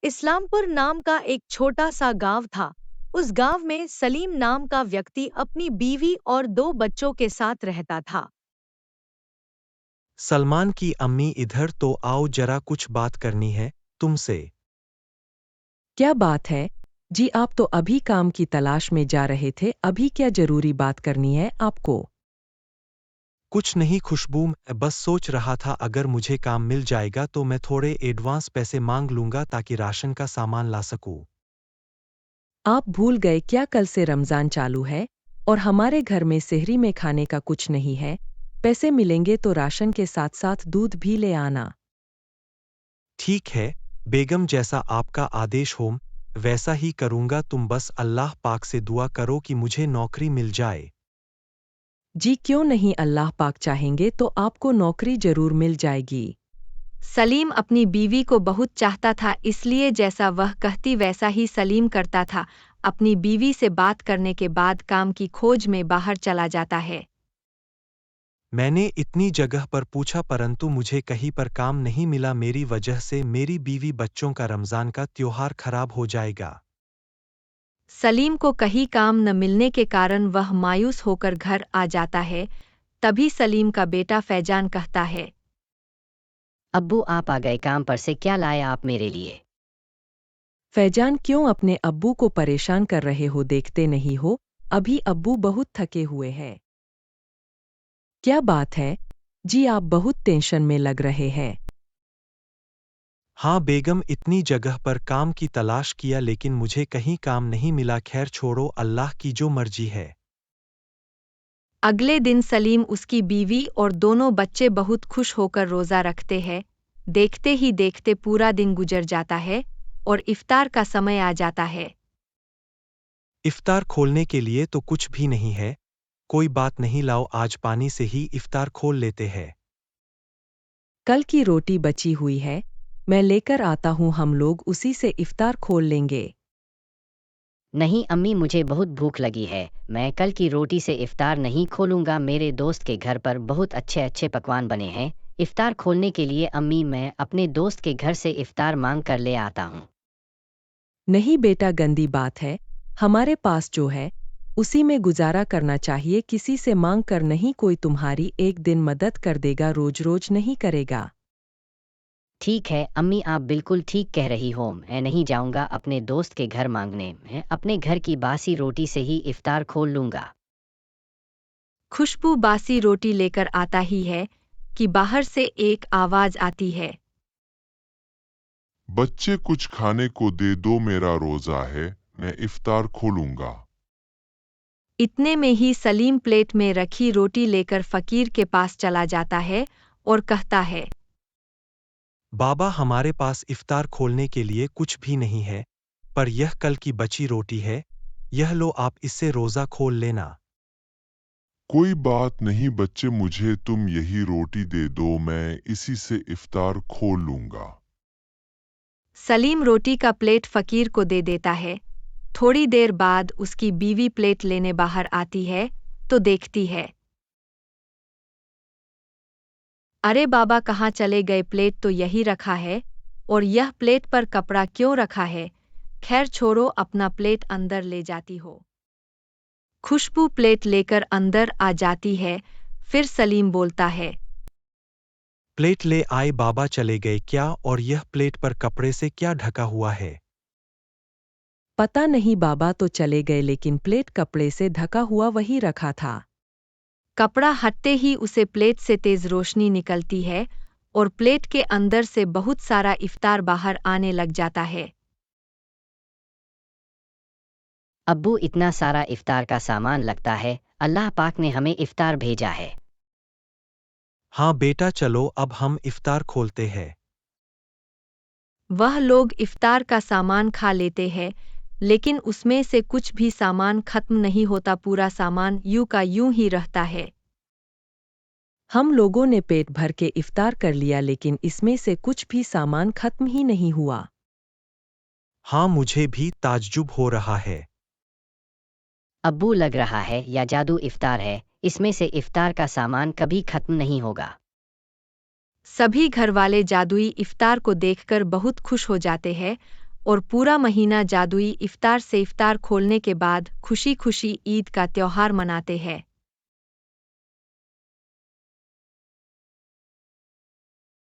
इस्लामपुर नाम का एक छोटा सा गांव था। उस गांव में सलीम नाम का व्यक्ति अपनी बीवी और 2 बच्चों के साथ रहता था। सलमान की अम्मी इधर तो आओ, जरा कुछ बात करनी है तुमसे। क्या बात है? जी आप तो अभी काम की तलाश में जा रहे थे, अभी क्या जरूरी बात करनी है आपको? कुछ नहीं खुशबू, मैं बस सोच रहा था अगर मुझे काम मिल जाएगा तो मैं थोड़े एडवांस पैसे मांग लूंगा ताकि राशन का सामान ला सकूं। आप भूल गए क्या कल से रमजान चालू है और हमारे घर में सेहरी में खाने का कुछ नहीं है। पैसे मिलेंगे तो राशन के साथ साथ दूध भी ले आना। ठीक है बेगम, जैसा आपका आदेश हो वैसा ही करूंगा। तुम बस अल्लाह पाक से दुआ करो कि मुझे नौकरी मिल जाए। जी क्यों नहीं, अल्लाह पाक चाहेंगे तो आपको नौकरी जरूर मिल जाएगी। सलीम अपनी बीवी को बहुत चाहता था, इसलिए जैसा वह कहती वैसा ही सलीम करता था। अपनी बीवी से बात करने के बाद काम की खोज में बाहर चला जाता है। मैंने इतनी जगह पर पूछा परंतु मुझे कहीं पर काम नहीं मिला। मेरी वजह से मेरी बीवी बच्चों का रमजान का त्योहार खराब हो जाएगा। सलीम को कहीं काम न मिलने के कारण वह मायूस होकर घर आ जाता है। तभी सलीम का बेटा फैजान कहता है, अब्बू आप आ गए, काम पर से क्या लाए आप मेरे लिए? फैजान क्यों अपने अब्बू को परेशान कर रहे हो, देखते नहीं हो अभी अब्बू बहुत थके हुए हैं। क्या बात है? जी आप बहुत टेंशन में लग रहे हैं। हाँ बेगम, इतनी जगह पर काम की तलाश किया लेकिन मुझे कहीं काम नहीं मिला। खैर छोड़ो, अल्लाह की जो मर्जी है। अगले दिन सलीम, उसकी बीवी और दोनों बच्चे बहुत खुश होकर रोज़ा रखते हैं। देखते ही देखते पूरा दिन गुजर जाता है और इफ्तार का समय आ जाता है। इफ्तार खोलने के लिए तो कुछ भी नहीं है। कोई बात नहीं, लाओ आज पानी से ही इफ्तार खोल लेते हैं। कल की रोटी बची हुई है, मैं लेकर आता हूँ, हम लोग उसी से इफ्तार खोल लेंगे। नहीं अम्मी, मुझे बहुत भूख लगी है, मैं कल की रोटी से इफ्तार नहीं खोलूंगा। मेरे दोस्त के घर पर बहुत अच्छे अच्छे पकवान बने हैं। इफ्तार खोलने के लिए अम्मी मैं अपने दोस्त के घर से इफ्तार मांग कर ले आता हूँ। नहीं बेटा, गंदी बात है। हमारे पास जो है उसी में गुजारा करना चाहिए, किसी से मांग कर नहीं। कोई तुम्हारी एक दिन मदद कर देगा, रोज रोज नहीं करेगा। ठीक है अम्मी, आप बिल्कुल ठीक कह रही हो, मैं नहीं जाऊंगा अपने दोस्त के घर मांगने, मैं अपने घर की बासी रोटी से ही इफ्तार खोल लूंगा। खुशबू बासी रोटी लेकर आता ही है कि बाहर से एक आवाज आती है, बच्चे कुछ खाने को दे दो, मेरा रोजा है, मैं इफ्तार खोलूंगा। इतने में ही सलीम प्लेट में रखी रोटी लेकर फकीर के पास चला जाता है और कहता है, बाबा हमारे पास इफ्तार खोलने के लिए कुछ भी नहीं है, पर यह कल की बची रोटी है, यह लो आप इससे रोजा खोल लेना। कोई बात नहीं बच्चे, मुझे तुम यही रोटी दे दो, मैं इसी से इफ्तार खोल लूंगा। सलीम रोटी का प्लेट फकीर को दे देता है। थोड़ी देर बाद उसकी बीवी प्लेट लेने बाहर आती है तो देखती है, अरे बाबा कहाँ चले गए, प्लेट तो यही रखा है और यह प्लेट पर कपड़ा क्यों रखा है। खैर छोड़ो, अपना प्लेट अंदर ले जाती हो। खुशबू प्लेट लेकर अंदर आ जाती है। फिर सलीम बोलता है, प्लेट ले आए बाबा, चले गए क्या? और यह प्लेट पर कपड़े से क्या ढका हुआ है? पता नहीं बाबा, तो चले गए लेकिन प्लेट कपड़े से ढका हुआ वही रखा था। कपड़ा हटते ही उसे प्लेट से तेज रोशनी निकलती है और प्लेट के अंदर से बहुत सारा इफ्तार बाहर आने लग जाता है। अब्बू इतना सारा इफ्तार का सामान लगता है, अल्लाह पाक ने हमें इफ्तार भेजा है। हाँ बेटा चलो अब हम इफ्तार खोलते हैं। वह लोग इफ्तार का सामान खा लेते हैं, लेकिन उसमें से कुछ भी सामान खत्म नहीं होता, पूरा सामान यूं का यूं ही रहता है। हम लोगों ने पेट भर के इफ्तार कर लिया लेकिन इसमें से कुछ भी सामान खत्म ही नहीं हुआ। हाँ मुझे भी ताज्जुब हो रहा है। अब्बू लग रहा है या जादू इफ्तार है, इसमें से इफ्तार का सामान कभी खत्म नहीं होगा। सभी घरवाले जादुई इफ्तार को देखकर बहुत खुश हो जाते हैं और पूरा महीना जादुई इफ्तार से इफ्तार खोलने के बाद खुशी खुशी ईद का त्योहार मनाते हैं।